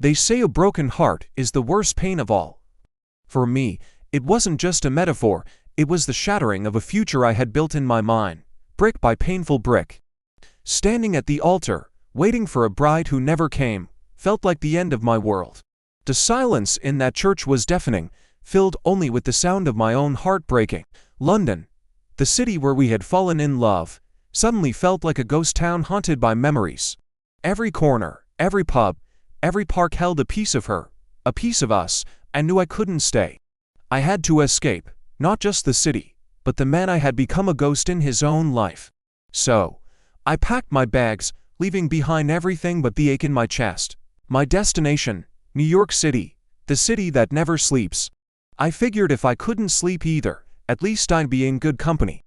They say a broken heart is the worst pain of all. For me, it wasn't just a metaphor, it was the shattering of a future I had built in my mind, brick by painful brick. Standing at the altar, waiting for a bride who never came, felt like the end of my world. The silence in that church was deafening, filled only with the sound of my own heart breaking. London, the city where we had fallen in love, suddenly felt like a ghost town haunted by memories. Every corner, every pub, every park held a piece of her, a piece of us. I knew I couldn't stay. I had to escape, not just the city, but the man I had become, a ghost in his own life. So, I packed my bags, leaving behind everything but the ache in my chest. My destination, New York City, the city that never sleeps. I figured if I couldn't sleep either, at least I'd be in good company.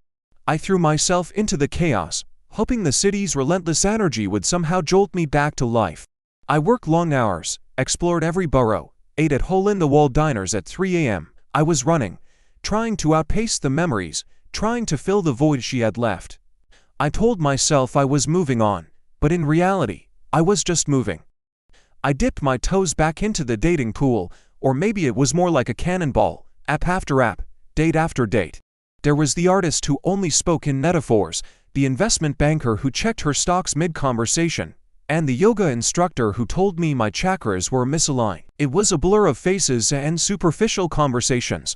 I threw myself into the chaos, hoping the city's relentless energy would somehow jolt me back to life. I worked long hours, explored every borough, ate at hole-in-the-wall diners at 3 a.m. I was running, trying to outpace the memories, trying to fill the void she had left. I told myself I was moving on, but in reality, I was just moving. I dipped my toes back into the dating pool, or maybe it was more like a cannonball, app after app, date after date. There was the artist who only spoke in metaphors, the investment banker who checked her stocks mid-conversation, and the yoga instructor who told me my chakras were misaligned. It was a blur of faces and superficial conversations.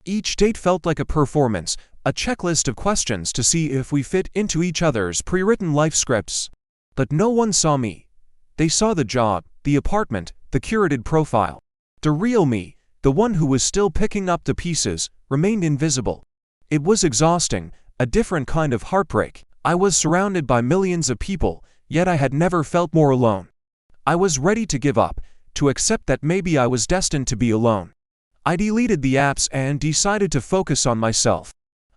Each date felt like a performance, a checklist of questions to see if we fit into each other's pre-written life scripts. But no one saw me. They saw the job, the apartment, the curated profile. The real me, the one who was still picking up the pieces, remained invisible. It was exhausting, a different kind of heartbreak. I was surrounded by millions of people, yet I had never felt more alone. I was ready to give up, to accept that maybe I was destined to be alone. I deleted the apps and decided to focus on myself.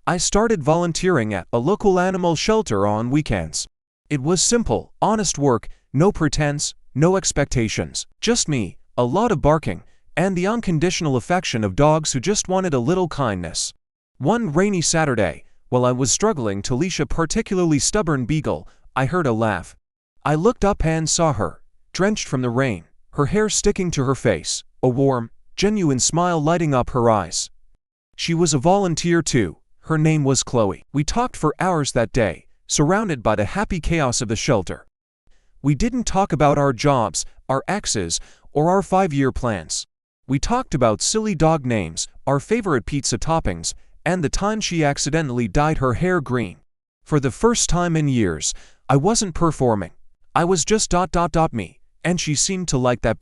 I started volunteering at a local animal shelter on weekends. It was simple, honest work, no pretense, no expectations. Just me, a lot of barking, and the unconditional affection of dogs who just wanted a little kindness. One rainy Saturday, while I was struggling to leash a particularly stubborn beagle, I heard a laugh. I looked up and saw her, drenched from the rain, her hair sticking to her face, a warm, genuine smile lighting up her eyes. She was a volunteer too. Her name was Chloe. We talked for hours that day, surrounded by the happy chaos of the shelter. We didn't talk about our jobs, our exes, or our 5-year plans. We talked about silly dog names, our favorite pizza toppings, and the time she accidentally dyed her hair green. For the first time in years, I wasn't performing. I was just me, and she seemed to like that